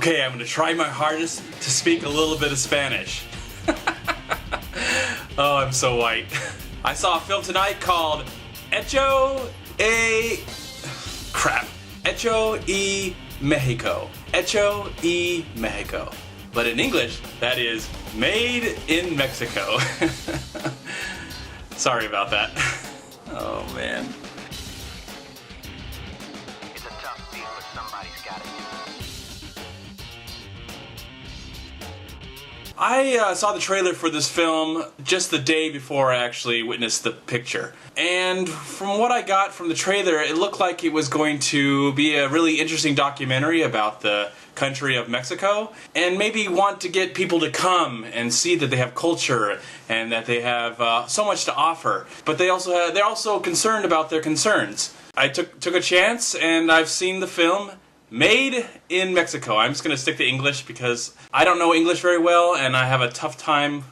Okay, I'm gonna try my hardest to speak a little bit of Spanish. Oh, I'm so white. I saw a film tonight called Hecho y Mexico. Hecho y Mexico. But in English, that is Made in Mexico. Sorry about that. Oh man. It's a tough beat, but somebody's got it. I saw the trailer for this film just the day before I actually witnessed the picture. And from what I got from the trailer, it looked like it was going to be a really interesting documentary about the country of Mexico, and maybe want to get people to come and see that they have culture and that they have so much to offer. But they're also concerned about their concerns. I took a chance, and I've seen the film Made in Mexico. I'm just going to stick to English because I don't know English very well, and I have a tough time.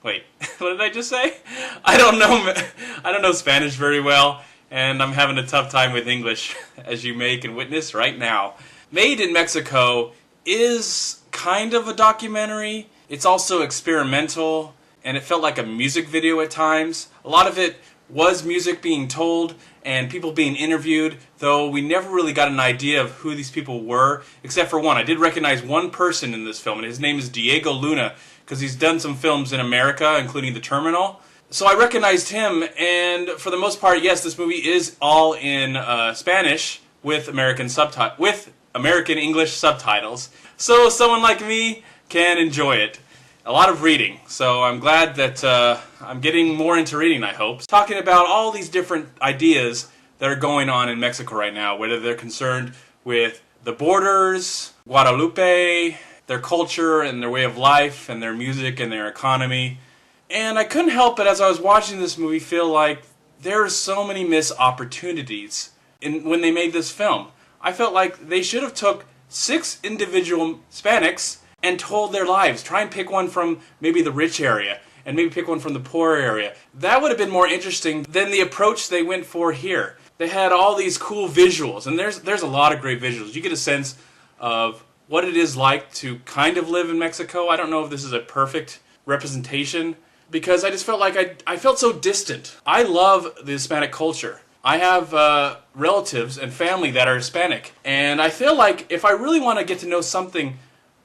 Wait, what did I just say? I don't know Spanish very well, and I'm having a tough time with English, as you may can witness right now. Made in Mexico is kind of a documentary. It's also experimental, and it felt like a music video at times. A lot of it was music being told and people being interviewed, though we never really got an idea of who these people were, except for one. I did recognize one person in this film, and his name is Diego Luna, because he's done some films in America, including The Terminal. So I recognized him, and for the most part, yes, this movie is all in Spanish with American English subtitles, so someone like me can enjoy it. A lot of reading, so I'm glad that I'm getting more into reading, I hope. Talking about all these different ideas that are going on in Mexico right now, whether they're concerned with the borders, Guadalupe, their culture and their way of life, and their music and their economy. And I couldn't help but, as I was watching this movie, feel like there are so many missed opportunities when they made this film. I felt like they should have took 6 individual Hispanics and told their lives. Try and pick one from maybe the rich area, and maybe pick one from the poor area. That would have been more interesting than the approach they went for here. They had all these cool visuals, and there's a lot of great visuals. You get a sense of what it is like to kind of live in Mexico. I don't know if this is a perfect representation, because I just felt like I felt so distant. I love the Hispanic culture. I have relatives and family that are Hispanic, and I feel like if I really want to get to know something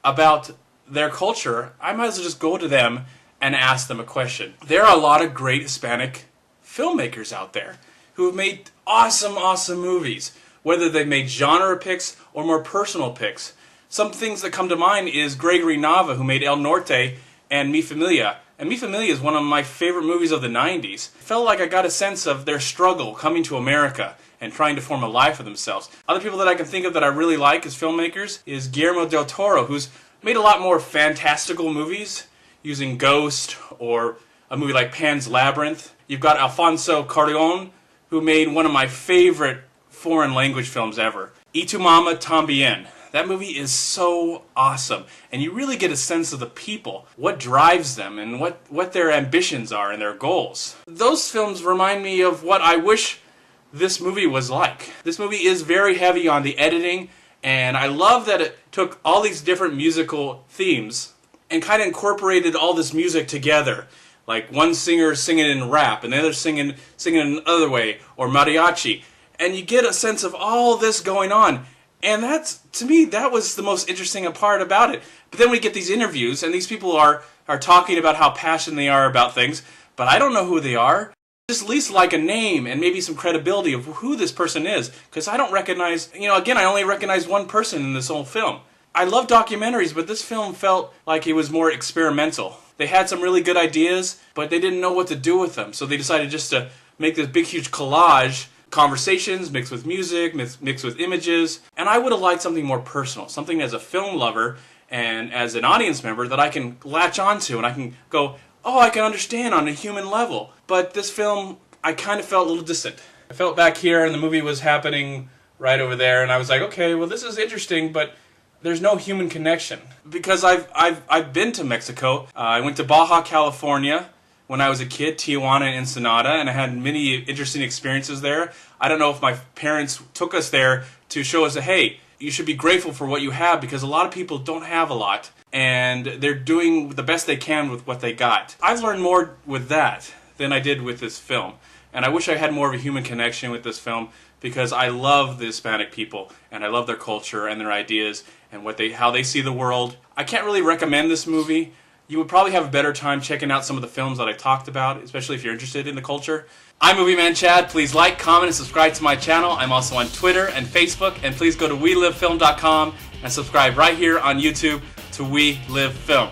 about their culture, I might as well just go to them and ask them a question. There are a lot of great Hispanic filmmakers out there who have made awesome movies, whether they've made genre picks or more personal picks. Some things that come to mind is Gregory Nava, who made El Norte and Mi Familia. And Mi Familia is one of my favorite movies of the 90s. I felt like I got a sense of their struggle coming to America and trying to form a life for themselves. Other people that I can think of that I really like as filmmakers is Guillermo del Toro, who's made a lot more fantastical movies, using Ghost or a movie like Pan's Labyrinth. You've got Alfonso Cuarón, who made one of my favorite foreign language films ever, Y Tu Mama Tambien. That movie is so awesome, and you really get a sense of the people, what drives them, and what their ambitions are and their goals. Those films remind me of what I wish this movie was like. This movie is very heavy on the editing, and I love that it took all these different musical themes and kind of incorporated all this music together. Like one singer singing in rap, and the other singing in another way, or mariachi. And you get a sense of all this going on. And that's, to me, that was the most interesting part about it. But then we get these interviews, and these people are talking about how passionate they are about things, but I don't know who they are. Just at least like a name and maybe some credibility of who this person is, because I don't recognize, again, I only recognize one person in this whole film. I love documentaries, but this film felt like it was more experimental. They had some really good ideas, but they didn't know what to do with them, so they decided just to make this big, huge collage, conversations mixed with music, mixed with images, and I would have liked something more personal, something as a film lover and as an audience member that I can latch onto and I can go, oh, I can understand on a human level. But this film, I kind of felt a little distant. I felt back here and the movie was happening right over there, and I was like, okay, well, this is interesting, but there's no human connection. Because I've been to Mexico. I went to Baja, California when I was a kid, Tijuana and Ensenada, and I had many interesting experiences there. I don't know if my parents took us there to show us that, hey, you should be grateful for what you have, because a lot of people don't have a lot and they're doing the best they can with what they got. I've learned more with that than I did with this film, and I wish I had more of a human connection with this film, because I love the Hispanic people and I love their culture and their ideas and how they see the world. I can't really recommend this movie. You would probably have a better time checking out some of the films that I talked about, especially if you're interested in the culture. I'm MovieManCHAD. Please like, comment, and subscribe to my channel. I'm also on Twitter and Facebook. And please go to WeLiveFilm.com and subscribe right here on YouTube to We Live Film.